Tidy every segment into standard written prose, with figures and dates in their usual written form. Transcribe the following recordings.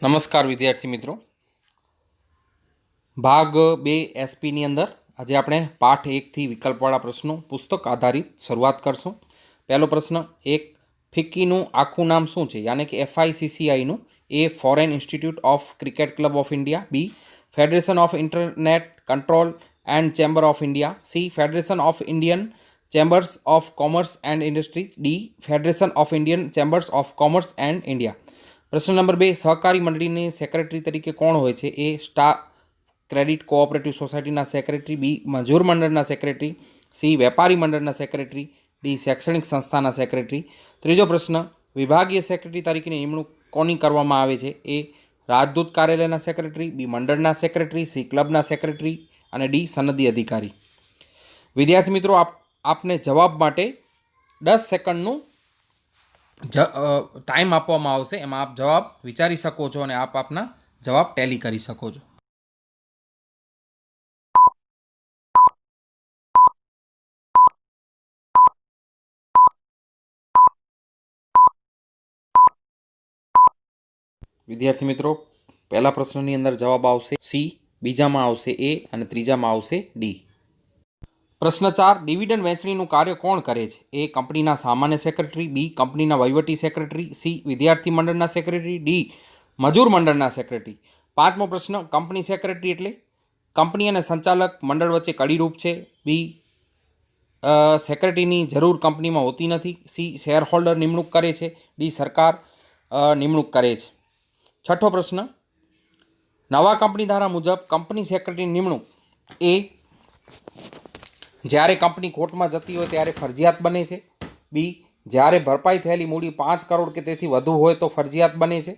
નમસ્કાર વિદ્યાર્થી મિત્રો, ભાગ 2 એસપીની અંદર આજે આપણે પાઠ 1થી વિકલ્પવાળા પ્રશ્નો પુસ્તક આધારિત શરૂઆત કરશું। પહેલો પ્રશ્ન, એક ફિક્કીનું આખું નામ શું છે? યાની કે FICCIનું A foreign institute of cricket club of India, B federation of internet control and chamber of India, C federation of Indian chambers of commerce and industries, D federation of Indian chambers of commerce and India. પ્રશ્ન number 2, સહકારી મંડળીની secretary તરીકે કોણ હોય છે? A star credit cooperative સોસાયટીના secretary, B મજૂર મંડળના સેક્રેટરી, સી વેપારી મંડળના સેક્રેટરી, ડી શૈક્ષણિક સંસ્થાના સેક્રેટરી। ત્રીજો પ્રશ્ન, વિભાગીય સેક્રેટરી તરીકેની નિમણૂક કોની કરવામાં આવે છે? એ રાજદૂત કાર્યાલયના સેક્રેટરી, બી મંડળના સેક્રેટરી, સી ક્લબના સેક્રેટરી અને ડી સનદી અધિકારી। વિદ્યાર્થી મિત્રો, આપને જવાબ માટે 10 સેકન્ડનું ટાઈમ આપવામાં આવશે। એમાં આપ જવાબ વિચારી શકો છો અને આપ આપના જવાબ ટેલી કરી શકો છો। વિદ્યાર્થી મિત્રો, પહેલા પ્રશ્નની અંદર જવાબ આવશે સી, બીજામાં આવશે એ અને ત્રીજામાં આવશે ડી। પ્રશ્ન 4, ડિવિડન્ડ વહેંચણીનું કાર્ય કોણ કરે છે? એ કંપનીના સામાન્ય સેક્રેટરી, બી કંપનીના વહીવટી સેક્રેટરી, સી વિદ્યાર્થી મંડળના સેક્રેટરી, ડી મજૂર મંડળના સેક્રેટરી। પાંચમો પ્રશ્ન, કંપની સેક્રેટરી એટલે કંપની અને સંચાલક મંડળ વચ્ચે કડીરૂપ છે, બી સેક્રેટરીની જરૂર કંપનીમાં હોતી નથી, સી શેર હોલ્ડર નિમણૂક કરે છે, ડી સરકાર નિમણૂક કરે છે। છઠ્ઠો પ્રશ્ન, નવા કંપની ધારા મુજબ કંપની સેક્રેટરીની નિમણૂક એ જ્યારે કંપની ખોટમાં જતી હોય ત્યારે ફરજિયાત બને છે, બી જ્યારે ભરપાઈ થયેલી મૂડી 5 કરોડ કે તેથી વધુ હોય તો ફરજિયાત બને છે,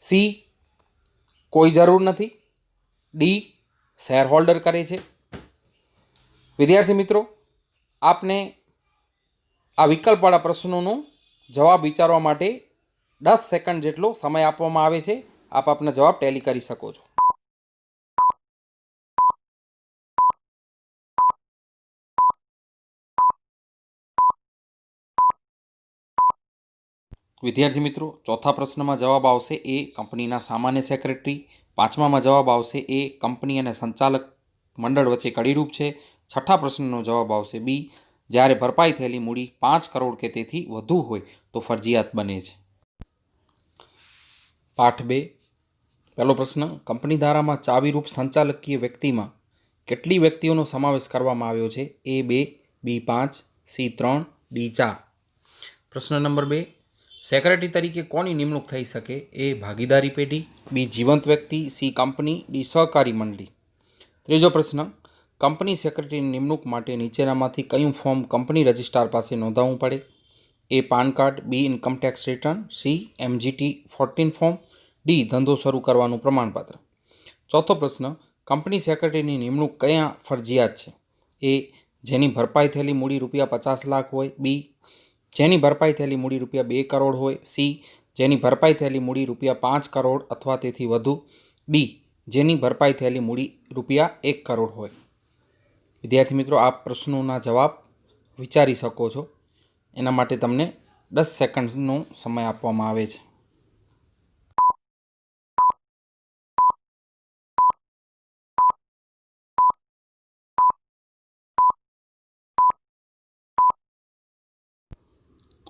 સી કોઈ જરૂર નથી, ડી શેર હોલ્ડર કરે છે। વિદ્યાર્થી મિત્રો, આપને આ વિકલ્પવાળા પ્રશ્નોનો જવાબ વિચારવા માટે 10 સેકન્ડ જેટલો સમય આપવામાં આવે છે। આપ આપના જવાબ ટેલી કરી શકો છો। વિદ્યાર્થી મિત્રો, ચોથા પ્રશ્નમાં જવાબ આવશે એ કંપનીના સામાન્ય સેક્રેટરી, પાંચમામાં જવાબ આવશે એ કંપની અને સંચાલક મંડળ વચ્ચે કડીરૂપ છે, છઠ્ઠા પ્રશ્નનો જવાબ આવશે બી જ્યારે ભરપાઈ થયેલી મૂડી 5 કરોડ કે તેથી વધુ હોય તો ફરજિયાત બને છે। પાઠ 2, પહેલો પ્રશ્ન, કંપની ધારામાં ચાવીરૂપ સંચાલકીય વ્યક્તિમાં કેટલી વ્યક્તિઓનો સમાવેશ કરવામાં આવ્યો છે? એ 2, બી 5, સી 3, ડી 4। પ્રશ્ન નંબર 2, સેક્રેટરી તરીકે કોની નિમણૂક થઈ શકે? એ ભાગીદારી પેઢી, બી જીવંત વ્યક્તિ, સી કંપની, ડી સહકારી મંડળી। ત્રીજો પ્રશ્ન, કંપની સેક્રેટરીની નિમણૂક માટે નીચેનામાંથી કયું ફોર્મ કંપની રજિસ્ટ્રાર પાસે નોંધાવવું પડે? A PAN card, B income tax return, C MGT 14 form, D ધંધો શરૂ કરવાનું પ્રમાણપત્ર। ચોથો પ્રશ્ન, કંપની સેક્રેટરીની નિમણૂક કયા ફરજિયાત છે? એ જેની ભરપાઈ થયેલી મૂડી ₹50 લાખ હોય, બી જેની ભરપાઈ થયેલી મૂડી ₹2 કરોડ હોય, સી જેની ભરપાઈ થયેલી મૂડી ₹5 કરોડ અથવા તેથી વધુ, ડી જેની ભરપાઈ થયેલી મૂડી ₹1 કરોડ હોય। વિદ્યાર્થી મિત્રો, આ પ્રશ્નોના જવાબ વિચારી શકો છો। એના માટે તમને 10 સેકન્ડનો સમય આપવામાં આવે છે।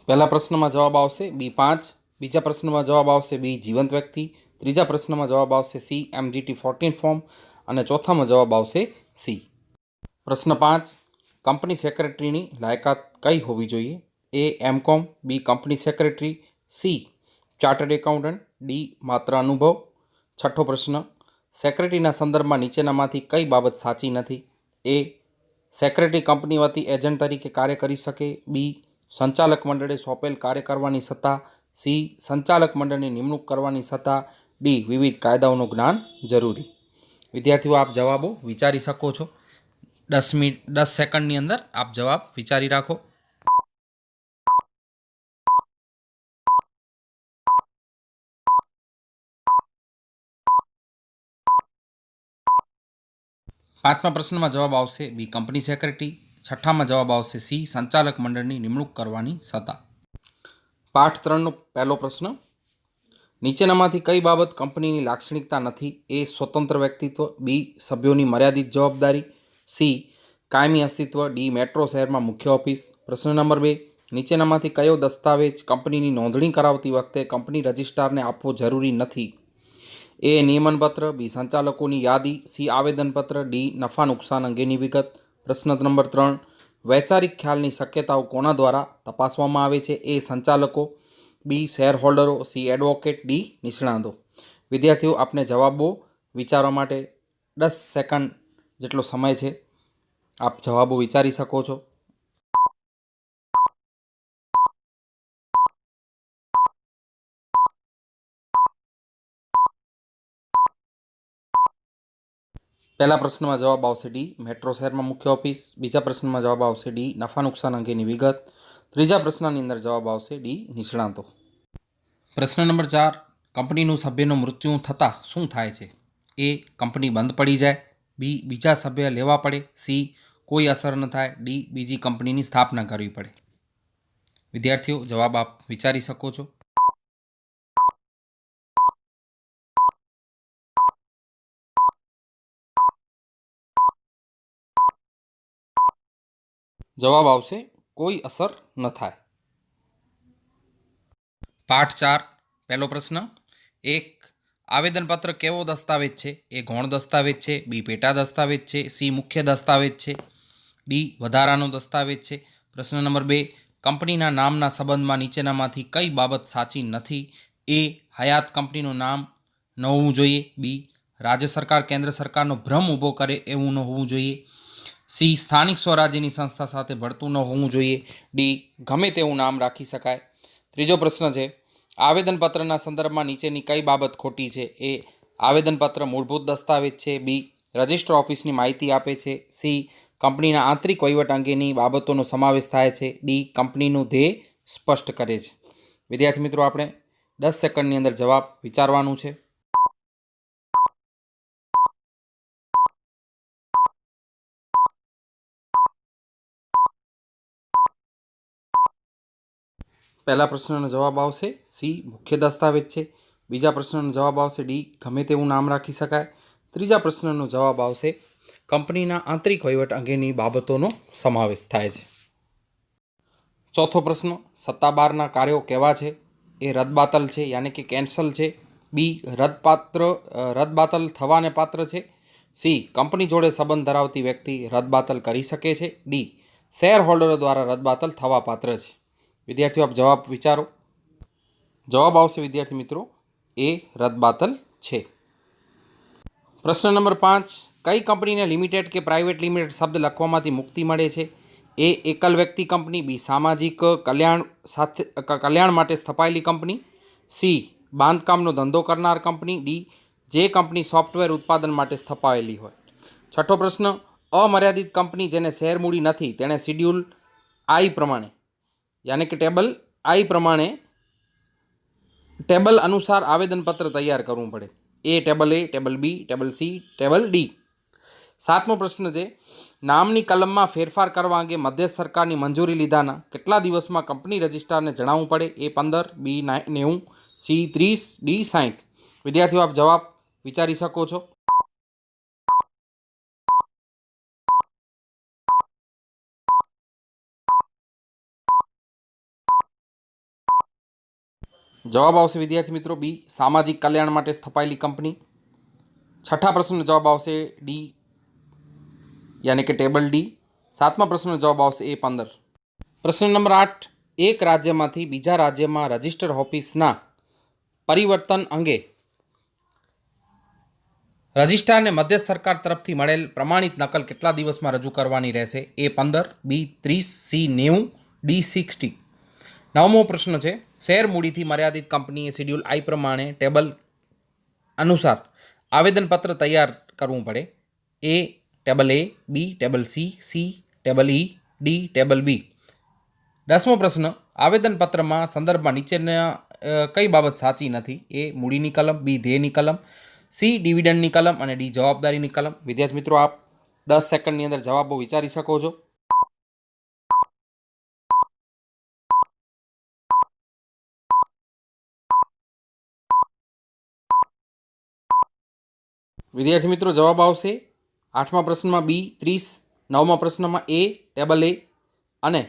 પહેલા પ્રશ્નમાં જવાબ આવશે બી 5, બીજા પ્રશ્નમાં જવાબ આવશે બી જીવંત વ્યક્તિ, ત્રીજા પ્રશ્નમાં જવાબ આવશે સી MGT 14 ફોર્મ અને ચોથામાં જવાબ આવશે સી। પ્રશ્ન 5, કંપની સેક્રેટરીની લાયકાત કઈ હોવી જોઈએ? A MCOM, B company secretary, C chartered accountant, D માત્ર અનુભવ। છઠ્ઠો પ્રશ્ન, સેક્રેટરીના સંદર્ભમાં નીચેનામાંથી કઈ બાબત સાચી નથી? એ સેક્રેટરી કંપની વતી એજન્ટ તરીકે કાર્ય કરી શકે, બી સંચાલક મંડળે સોંપેલ કાર્ય કરવાની સત્તા, સી સંચાલક મંડળની નિમણૂક કરવાની સત્તા, ડી વિવિધ કાયદાઓનું જ્ઞાન જરૂરી। વિદ્યાર્થીઓ, આપ જવાબો વિચારી શકો છો। 10 સેકન્ડની અંદર આપ જવાબ વિચારી રાખો। પાંચમા પ્રશ્નમાં જવાબ આવશે બી કંપની સેક્રેટરી, છઠ્ઠામાં જવાબ આવશે સી સંચાલક મંડળની નિમણૂક કરવાની સત્તા। પાઠ 3નો પહેલો પ્રશ્ન, નીચેનામાંથી કઈ બાબત કંપનીની લાક્ષણિકતા નથી? એ સ્વતંત્ર વ્યક્તિત્વ, બી સભ્યોની મર્યાદિત જવાબદારી, સી કાયમી અસ્તિત્વ, ડી મેટ્રો શહેરમાં મુખ્ય ઓફિસ. પ્રશ્ન નંબર 2, નીચેનામાંથી કયો દસ્તાવેજ કંપનીની નોંધણી કરાવતી વખતે કંપની રજિસ્ટ્રારને આપવો જરૂરી નથી? એ નિયમનપત્ર, બી સંચાલકોની યાદી, સી આવેદનપત્ર, ડી નફા નુકસાન અંગેની વિગત. પ્રશ્ન નંબર 3, વૈચારિક ખ્યાલની શક્યતાઓ કોના દ્વારા તપાસવામાં આવે છે? એ સંચાલકો, બી શેર હોલ્ડરો, સી એડવોકેટ, ડી નિષ્ણાતો. વિદ્યાર્થીઓ, આપને જવાબો વિચારવા માટે 10 સેકન્ડ જેટલો સમય છે. આપ જવાબો વિચારી શકો છો. પહેલા પ્રશ્નમાં જવાબ આવશે ડી મેટ્રો શહેરમાં મુખ્ય ઓફિસ. બીજા પ્રશ્નમાં જવાબ આવશે ડી નફા નુકસાન અંગેની વિગત. ત્રીજા પ્રશ્નની અંદર જવાબ આવશે ડી નિષ્ણાતો. પ્રશ્ન નંબર 4, કંપનીનું સભ્યનું મૃત્યુ થતાં શું થાય છે? એ કંપની બંધ પડી જાય, બી બીજા સભ્ય લેવા પડે, સી કોઈ અસર ન થાય, ડી બીજી કંપનીની સ્થાપના કરવી પડે. વિદ્યાર્થીઓ, જવાબ આપ વિચારી શકો છો. જવાબ આવશે કોઈ અસર ન થાય. પાઠ 4, પહેલો પ્રશ્ન. 1, આવેદનપત્ર કેવો દસ્તાવેજ છે? એ ગૌણ દસ્તાવેજ છે, બી પેટા દસ્તાવેજ છે, સી મુખ્ય દસ્તાવેજ છે, ડી વધારાનો દસ્તાવેજ છે. પ્રશ્ન નંબર 2, કંપનીના નામના સંબંધમાં નીચેનામાંથી કઈ બાબત સાચી નથી? એ હયાત કંપનીનું નામ ન હોવું જોઈએ, બી રાજ્ય સરકાર કેન્દ્ર સરકારનો ભ્રમ ઊભો કરે એવું ન હોવું જોઈએ, સી સ્થાનિક સ્વરાજ્યની સંસ્થા સાથે ભળતું ન હોવું જોઈએ, ડી ગમે તેવું નામ રાખી શકાય. ત્રીજો પ્રશ્ન છે, આવેદનપત્રના સંદર્ભમાં નીચેની કઈ બાબત ખોટી છે? એ આવેદનપત્ર મૂળભૂત દસ્તાવેજ છે, બી રજિસ્ટર ઓફિસની માહિતી આપે છે, સી કંપનીના આંતરિક વહીવટ અંગેની બાબતોનો સમાવેશ થાય છે, ડી કંપનીનું ધ્યેય સ્પષ્ટ કરે છે. વિદ્યાર્થી મિત્રો, આપણે 10 સેકન્ડની અંદર જવાબ વિચારવાનું છે. પહેલા પ્રશ્નનો જવાબ આવશે સી મુખ્ય દસ્તાવેજ છે. બીજા પ્રશ્નનો જવાબ આવશે ડી ગમે તેવું નામ રાખી શકાય. ત્રીજા પ્રશ્નનો જવાબ આવશે કંપનીના આંતરિક વહીવટ અંગેની બાબતોનો સમાવેશ થાય છે. ચોથો પ્રશ્ન, સત્તાબારના કાર્યો કેવા છે? એ રદબાતલ છે યાની કે કેન્સલ છે, બી રદબાતલ થવાને પાત્ર છે, સી કંપની જોડે સંબંધ ધરાવતી વ્યક્તિ રદબાતલ કરી શકે છે, ડી શેર હોલ્ડરો દ્વારા રદબાતલ થવા પાત્ર છે. વિદ્યાર્થીઓ, આપ જવાબ વિચારો. જવાબ આવશે વિદ્યાર્થી મિત્રો એ રદબાતલ છે. પ્રશ્ન નંબર 5, કઈ કંપનીને લિમિટેડ કે પ્રાઇવેટ લિમિટેડ શબ્દ લખવામાંથી મુક્તિ મળે છે? એ એકલ વ્યક્તિ કંપની, બી સામાજિક કલ્યાણ માટે સ્થપાયેલી કંપની, સી બાંધકામનો ધંધો કરનાર કંપની, ડી જે કંપની સોફ્ટવેર ઉત્પાદન માટે સ્થપાયેલી હોય. છઠ્ઠો પ્રશ્ન, અમર્યાદિત કંપની જેને શેર મૂડી નથી તેણે શિડ્યુલ આઈ પ્રમાણે યાની કે ટેબલ અનુસાર આવેદનપત્ર તૈયાર કરવું પડે. એ ટેબલ એ, ટેબલ બી, ટેબલ સી, ટેબલ ડી. સાતમો પ્રશ્ન છે, નામની કલમમાં ફેરફાર કરવા અંગે મધ્ય સરકારની મંજૂરી લીધાના કેટલા દિવસમાં કંપની રજિસ્ટ્રારને જણાવવું પડે? એ 15, બી 90, સી 30, ડી 60. વિદ્યાર્થીઓ, આપ જવાબ વિચારી શકો છો. જવાબ આવશે વિદ્યાર્થી મિત્રો બી સામાજિક કલ્યાણ માટે સ્થપાયેલી કંપની. છઠ્ઠા પ્રશ્નનો જવાબ આવશે ડી યાની કે ટેબલ ડી. સાતમા પ્રશ્નનો જવાબ આવશે એ 15. પ્રશ્ન નંબર 8, એક રાજ્યમાંથી બીજા રાજ્યમાં રજિસ્ટર ઓફિસના પરિવર્તન અંગે રજિસ્ટ્રારને મધ્ય સરકાર તરફથી મળેલ પ્રમાણિત નકલ કેટલા દિવસમાં રજૂ કરવાની રહેશે? એ 15, બી 30, સી 90, ડી 60. નવમો પ્રશ્ન છે, શેર મૂડીથી મર્યાદિત કંપનીએ શિડ્યુલ આઈ પ્રમાણે ટેબલ અનુસાર આવેદનપત્ર તૈયાર કરવું પડે. એ ટેબલ એ, બી ટેબલ સી, સી ટેબલ ઈ, ડી ટેબલ બી. 10મો પ્રશ્ન, આવેદનપત્રમાં સંદર્ભમાં નીચેના કઈ બાબત સાચી નથી? એ મૂડીની કલમ, બી ધ્યેયની કલમ, સી ડિવિડન્ડની કલમ અને ડી જવાબદારીની કલમ. વિદ્યાર્થી મિત્રો, આપ 10 સેકન્ડની અંદર જવાબો વિચારી શકો છો. વિદ્યાર્થી મિત્રો જવાબ આવશે 8મા પ્રશ્નમાં બી 30, 9મા પ્રશ્નમાં એ ટેબલ એ અને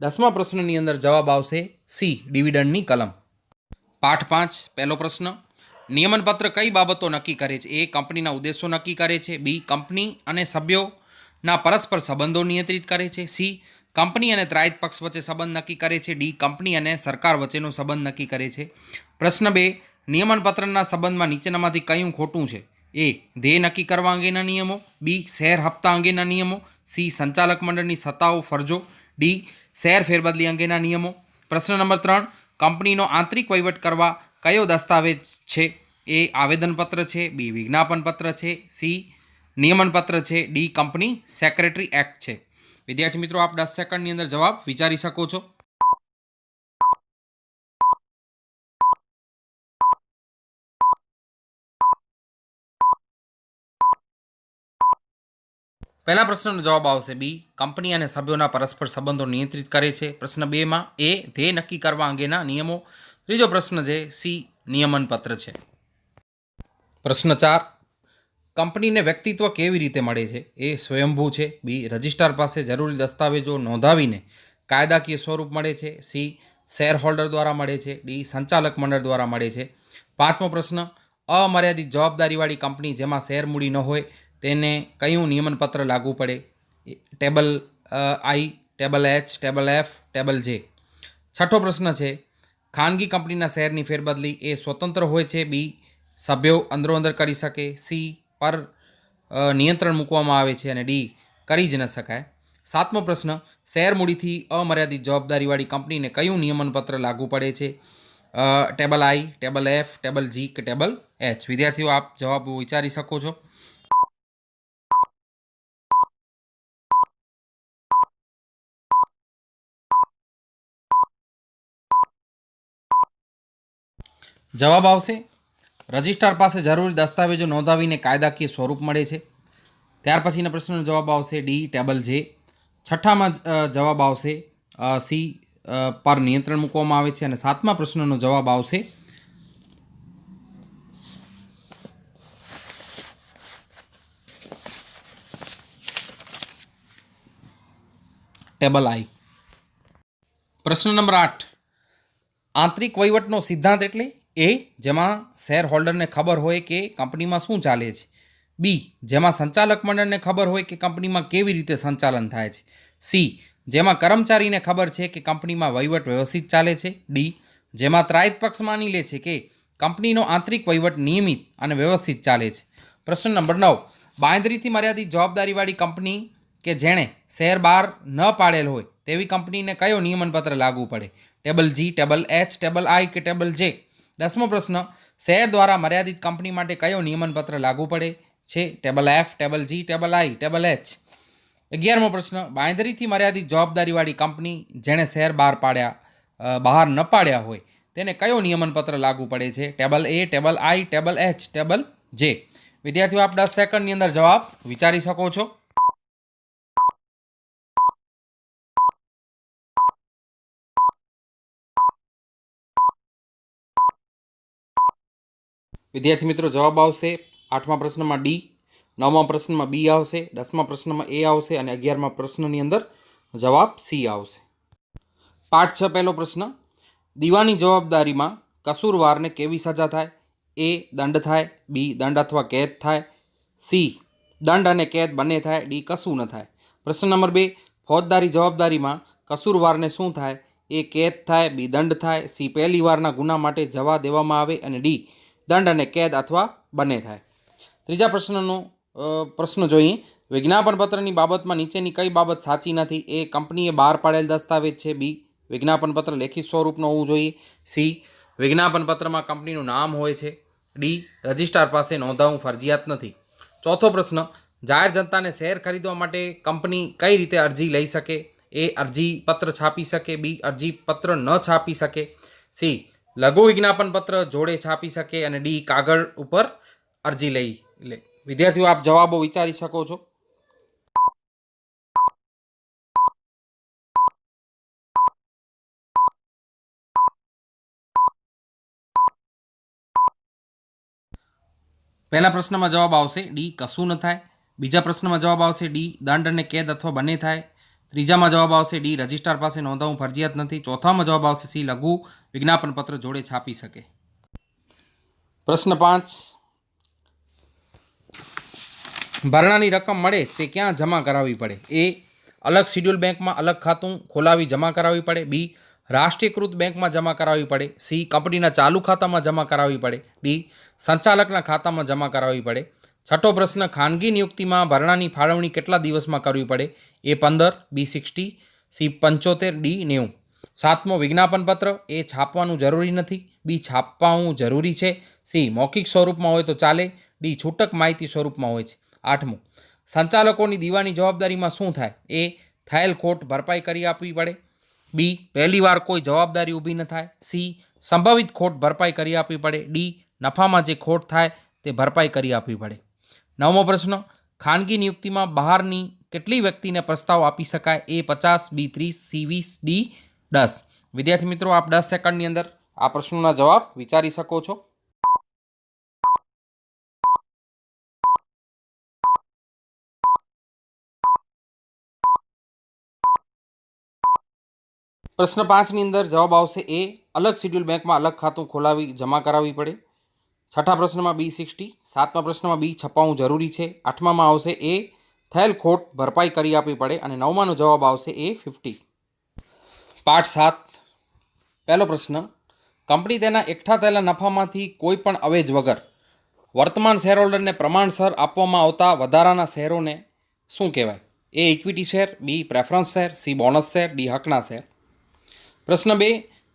10મા પ્રશ્નની અંદર જવાબ આવશે સી ડિવિડન્ડની કલમ. પાઠ 5 પહેલો પ્રશ્ન, નિયમનપત્ર કઈ બાબતો નક્કી કરે છે? એ કંપનીના ઉદ્દેશો નક્કી કરે છે. બી કંપની અને સભ્યોના પરસ્પર સંબંધો નિયંત્રિત કરે છે. સી કંપની અને ત્રાહિત પક્ષ વચ્ચે સંબંધ નક્કી કરે છે. ડી કંપની અને સરકાર વચ્ચેનો સંબંધ નક્કી કરે છે. પ્રશ્ન 2, નિયમનપત્રના સંબંધમાં નીચેનામાંથી કયું ખોટું છે? એ ધ્યેય નક્કી કરવા અંગેના નિયમો, બી શેર હપ્તા અંગેના નિયમો, સી સંચાલક મંડળની સત્તાઓ ફરજો, ડી શેર ફેરબદલી અંગેના નિયમો. પ્રશ્ન નંબર 3, કંપનીનો આંતરિક વહીવટ કરવા કયો દસ્તાવેજ છે? એ આવેદનપત્ર છે, બી વિજ્ઞાપનપત્ર છે, સી નિયમનપત્ર છે, ડી કંપની સેક્રેટરી એક્ટ છે. વિદ્યાર્થી મિત્રો આપ 10 સેકન્ડની અંદર જવાબ વિચારી શકો છો. પહેલા પ્રશ્નનો જવાબ આવશે બી કંપની અને સભ્યોના પરસ્પર સંબંધો નિયંત્રિત કરે છે. પ્રશ્ન 2માં એ ધ્યેય નક્કી કરવા અંગેના નિયમો. ત્રીજો પ્રશ્ન છે સી નિયમનપત્ર છે. પ્રશ્ન 4, કંપનીને વ્યક્તિત્વ કેવી રીતે મળે છે? એ સ્વયંભૂ છે, બી રજિસ્ટ્રાર પાસે જરૂરી દસ્તાવેજો નોંધાવીને કાયદાકીય સ્વરૂપ મળે છે, સી શેર હોલ્ડર દ્વારા મળે છે, ડી સંચાલક મંડળ દ્વારા મળે છે. 5મો પ્રશ્ન, અમર્યાદિત જવાબદારીવાળી કંપની જેમાં શેર મૂડી ન હોય તેને કયું નિયમનપત્ર લાગુ પડે? Table I, table H, table F, table J. 6થો પ્રશ્ન છે, ખાનગી કંપનીના શેરની ફેરબદલી એ સ્વતંત્ર હોય છે, બી સભ્યો અંદરો અંદર કરી શકે, સી પર નિયંત્રણ મૂકવામાં આવે છે અને ડી કરી જ ન શકાય. 7મો પ્રશ્ન, શેર મૂડીથી અમર્યાદિત જવાબદારીવાળી કંપનીને કયું નિયમનપત્ર લાગુ પડે છે? Table I, table F, table જી કે ટેબલ એચ. વિદ્યાર્થીઓ આપ જવાબ વિચારી શકો છો. જવાબ આવશે રજિસ્ટ્રાર પાસે જરૂરી દસ્તાવેજો નોંધાવીને કાયદાકીય સ્વરૂપ મળે છે. ત્યાર પછીના પ્રશ્નનો જવાબ આવશે ડી ટેબલ જે. 6ઠામાં જવાબ આવશે સી પર નિયંત્રણ મૂકવામાં આવે છે અને 7મા પ્રશ્નનો જવાબ આવશે ટેબલ આઈ. પ્રશ્ન નંબર 8, આંતરિક વહીવટનો સિદ્ધાંત એટલે? એ જેમાં શેર હોલ્ડરને ખબર હોય કે કંપનીમાં શું ચાલે છે, બી જેમાં સંચાલક મંડળને ખબર હોય કે કંપનીમાં કેવી રીતે સંચાલન થાય છે, સી જેમાં કર્મચારીને ખબર છે કે કંપનીમાં વહીવટ વ્યવસ્થિત ચાલે છે, ડી જેમાં ત્રાહિત પક્ષ માની લે છે કે કંપનીનો આંતરિક વહીવટ નિયમિત અને વ્યવસ્થિત ચાલે છે. પ્રશ્ન નંબર 9, બાંયધરીથી મર્યાદિત જવાબદારીવાળી કંપની કે જેણે શેર બહાર ન પાડેલ હોય તેવી કંપનીને કયો નિયમનપત્ર લાગુ પડે? ટેબલ જી, ટેબલ એચ, ટેબલ આઈ કે ટેબલ જે. 10મો પ્રશ્ન, શેર દ્વારા મર્યાદિત કંપની માટે કયો નિયમનપત્ર લાગુ પડે છે? Table F, table G, table I, table H. 11મો પ્રશ્ન, બાંયધરીથી મર્યાદિત જવાબદારીવાળી કંપની જેણે શેર બહાર ન પાડ્યા હોય તેને કયો નિયમનપત્ર લાગુ પડે છે? Table A, table I, table H, table જે. વિદ્યાર્થીઓ આપ 10 સેકન્ડની અંદર જવાબ વિચારી શકો છો. વિદ્યાર્થી મિત્રો જવાબ આવશે 8મા પ્રશ્નમાં ડી, 9મા પ્રશ્નમાં બી આવશે, 10મા પ્રશ્નમાં એ આવશે અને 11મા પ્રશ્નની અંદર જવાબ સી આવશે. પાઠ 6 પહેલો પ્રશ્ન, દીવાની જવાબદારીમાં કસૂરવારને કેવી સજા થાય? એ દંડ થાય, બી દંડ અથવા કેદ થાય, સી દંડ અને કેદ બંને થાય, ડી કશું ન થાય. પ્રશ્ન નંબર 2, ફોજદારી જવાબદારીમાં કસૂરવારને શું થાય? એ કેદ થાય, બી દંડ થાય, સી પહેલી વારના ગુના માટે જવા દેવામાં આવે અને ડી દંડ અને કેદ અથવા બંને થાય. ત્રીજા પ્રશ્ન જોઈએ, વિજ્ઞાપન પત્રની બાબતમાં નીચેની કઈ બાબત સાચી નથી? એ કંપનીએ બહાર પાડેલ દસ્તાવેજ છે, બી વિજ્ઞાપન પત્ર લેખિત સ્વરૂપનું હોવું જોઈએ, સી વિજ્ઞાપન પત્રમાં કંપનીનું નામ હોય છે, ડી રજિસ્ટ્રાર પાસે નોંધાવવું ફરજિયાત નથી. ચોથો પ્રશ્ન, જાહેર જનતાને શેર ખરીદવા માટે કંપની કઈ રીતે અરજી લઈ શકે? એ અરજી પત્ર છાપી શકે, બી અરજી પત્ર ન છાપી શકે, સી લઘુ વિજ્ઞાપન પત્ર જોડે છાપી શકે અને ડી કાગળ ઉપર અરજી લઈ લે. વિદ્યાર્થીઓ આપ જવાબો વિચારી શકો છો. પહેલા પ્રશ્નમાં જવાબ આવશે ડી કશું ન થાય, બીજા પ્રશ્નમાં જવાબ આવશે ડી દંડ અને કેદ અથવા બંને થાય, ત્રીજામાં જવાબ આવશે ડી રજિસ્ટ્રાર પાસે નોંધાવવું ફરજિયાત નથી, ચોથામાં જવાબ આવશે સી લઘુ વિજ્ઞાપન પત્ર જોડે છાપી શકે. પ્રશ્ન 5, ભરણાની રકમ મળે તે ક્યાં જમા કરાવવી પડે? એ અલગ શિડ્યુલ બેંકમાં અલગ ખાતું ખોલાવી જમા કરાવવી પડે, બી રાષ્ટ્રીયકૃત બેંકમાં જમા કરાવવી પડે, સી કંપનીના ચાલુ ખાતામાં જમા કરાવવી પડે, ડી સંચાલકના ખાતામાં જમા કરાવવી પડે. છઠ્ઠો પ્રશ્ન, ખાનગી નિયુક્તિમાં ભરણાની ફાળવણી કેટલા દિવસમાં કરવી પડે? એ 15, બી 60, સી 75, ડી 90. સાતમો, વિજ્ઞાપન પત્ર એ છાપવાનું જરૂરી નથી, બી છાપવાનું જરૂરી છે, સી મૌખિક સ્વરૂપમાં હોય તો ચાલે, ડી છૂટક માહિતી સ્વરૂપમાં હોય છે. આઠમું, સંચાલકોની દીવાની જવાબદારીમાં શું થાય? એ થયેલ ખોટ ભરપાઈ કરી આપવી પડે, બી પહેલી વાર કોઈ જવાબદારી ઊભી ન થાય, સી સંભવિત ખોટ ભરપાઈ કરી આપવી પડે, ડી નફામાં જે ખોટ થાય તે ભરપાઈ કરી આપવી પડે. નવમો પ્રશ્ન, ખાનગી નિયુક્તિમાં બહારની કેટલી વ્યક્તિને પ્રસ્તાવ આપી શકાય? એ 50, બી 30, સી 20, ડી 10. વિદ્યાર્થી મિત્રો, આપ 10 સેકન્ડની અંદર આ પ્રશ્નોના જવાબ વિચારી શકો છો. પ્રશ્ન 5ની અંદર જવાબ આવશે એ અલગ શિડ્યુલ બેંકમાં અલગ ખાતું ખોલાવી જમા કરાવવી પડે. છઠ્ઠા પ્રશ્નમાં બી 60, સાતમા પ્રશ્નમાં બી છપાવવું જરૂરી છે, આઠમામાં આવશે એ થયેલ ખોટ ભરપાઈ કરી આપવી પડે અને નવમાનો જવાબ આવશે એ 50. પાઠ 7, પહેલો પ્રશ્ન, કંપની તેના એકઠા થયેલા નફામાંથી કોઈ પણ અવેજ વગર વર્તમાન શેરહોલ્ડરને પ્રમાણસર આપવામાં આવતા વધારાના શેરોને શું કહેવાય? A equity share, B preference share, C bonus share, D હકના શેર. પ્રશ્ન 2,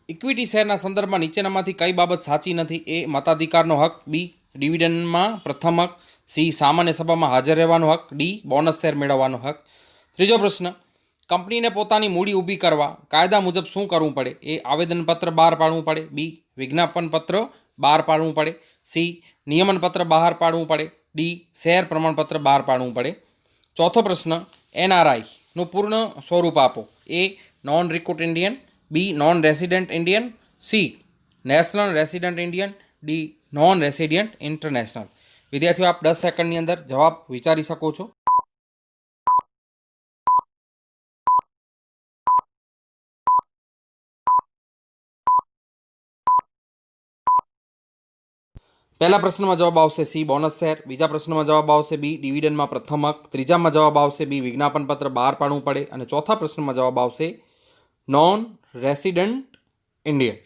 ઇક્વિટી શેરના સંદર્ભમાં નીચેનામાંથી કઈ બાબત સાચી નથી? એ મતાધિકારનો હક, બી ડિવિડન્ડમાં પ્રથમ હક, સી સામાન્ય સભામાં હાજર રહેવાનો હક, ડી બોનસ શેર મેળવવાનો હક. ત્રીજો પ્રશ્ન, કંપનીને પોતાની મૂડી ઊભી કરવા કાયદા મુજબ શું કરવું પડે? એ આવેદનપત્ર બહાર પાડવું પડે, બી વિજ્ઞાપન પત્ર બહાર પાડવું પડે, સી નિયમનપત્ર બહાર પાડવું પડે, ડી શેર પ્રમાણપત્ર બહાર પાડવું પડે. ચોથો પ્રશ્ન, એનઆરઆઈનું પૂર્ણ સ્વરૂપ આપો. A non recruit Indian, B non resident Indian, C national resident Indian, D non resident international. વિદ્યાર્થીઓ, આપ 10 સેકન્ડની અંદર જવાબ વિચારી શકો છો. પહેલા પ્રશ્નમાં જવાબ આવશે સી બોનસ શેર, બીજા પ્રશ્નમાં જવાબ આવશે બી ડિવિડન્ડમાં પ્રથમ હક, ત્રીજામાં જવાબ આવશે બી વિજ્ઞાપન પત્ર બહાર પાડવું પડે અને ચોથા પ્રશ્નમાં જવાબ આવશે નોન રેસિડન્ટ ઇન્ડિયન.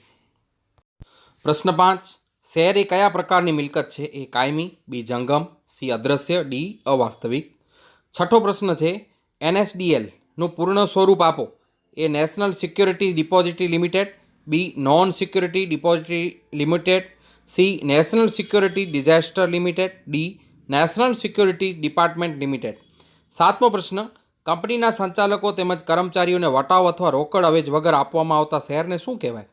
પ્રશ્ન 5, શેર એ કયા પ્રકારની મિલકત છે? એ કાયમી, બી જંગમ, સી અદ્રશ્ય, ડી અવાસ્તવિક. છઠ્ઠો પ્રશ્ન છે એનએસડીએલનું પૂર્ણ સ્વરૂપ આપો. A national security depository limited, B non security depository limited, C national security disaster limited, D national security department limited. સાતમો પ્રશ્ન, કંપનીના સંચાલકો તેમજ કર્મચારીઓને વટાવ અથવા રોકડ અવેજ વગર આપવામાં આવતા શેરને શું કહેવાય?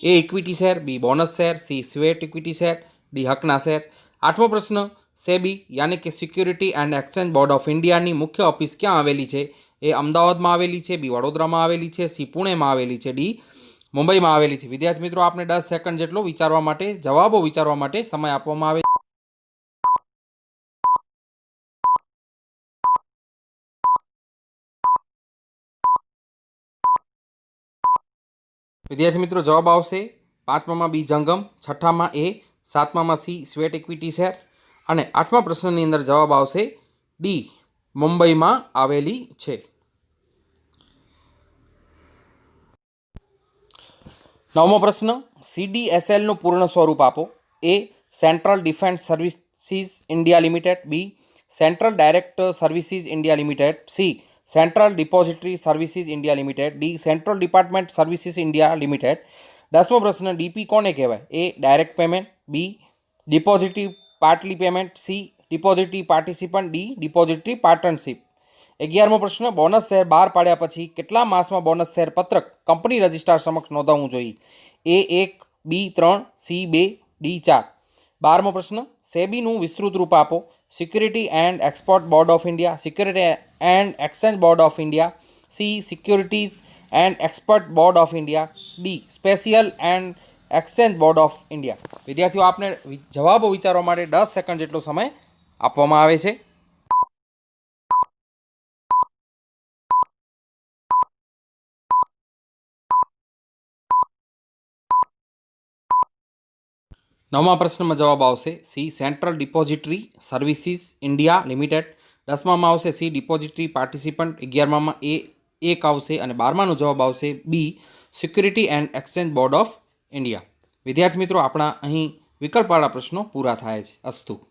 A equity share, B bonus share, C sweat equity share, D હકના શેર. આઠમો પ્રશ્ન, સેબી યાની કે security and exchange board of ઇન્ડિયાની મુખ્ય ઓફિસ ક્યાં આવેલી છે? એ અમદાવાદમાં આવેલી છે, બી વડોદરામાં આવેલી છે, સી પુણેમાં આવેલી છે, ડી મુંબઈમાં આવેલી છે. વિદ્યાર્થી મિત્રો, આપને 10 સેકન્ડ જેટલો વિચારવા માટે, જવાબો વિચારવા માટે સમય આપવામાં આવે છે. વિદ્યાર્થી મિત્રો, જવાબ આવશે પાંચમામાં બી જંગમ, છઠ્ઠામાં એ, સાતમામાં સી સ્વેટ ઇક્વિટી શેર અને આઠમા પ્રશ્નની અંદર જવાબ આવશે ડી મુંબઈમાં આવેલી છે. નવમો પ્રશ્ન, સીડીએસએલનું પૂર્ણ સ્વરૂપ આપો. A central defence services India limited, B central direct services India limited, C central depository services India limited, D central department services India limited. 10મો પ્રશ્ન, ડીપી કોને કહેવાય? A direct payment, B depository partly payment, C depository participant, D depository partnership. 11મો પ્રશ્ન, bonus share બહાર પાડ્યા પછી કેટલા માસમાં બોનસ શેર પત્રક કંપની રજિસ્ટ્રાર સમક્ષ નોંધાવવું જોઈએ? એ 1, બી 3, સી 2, ડી 4. 12મો પ્રશ્ન, સેબીનું વિસ્તૃત રૂપ આપો. Security and export board of India, security and exchange board of India, C securities and expert board of India, D special and exchange board of India. વિદ્યાર્થીઓ, આપને જવાબો વિચારવા માટે 10 સેકન્ડ જેટલો સમય આપવામાં આવે છે. નવમા પ્રશ્નમાં જવાબ આવશે C central depository services India limited. 10મામાં આવશે સી ડિપોઝિટરી પાર્ટિસિપન્ટ. 11મામાં એ એક આવશે અને 12માનો જવાબ આવશે B security and exchange board of India. વિદ્યાર્થી મિત્રો, આપણા અહીં વિકલ્પવાળા પ્રશ્નો પૂરા થાય છે. અસ્તુ.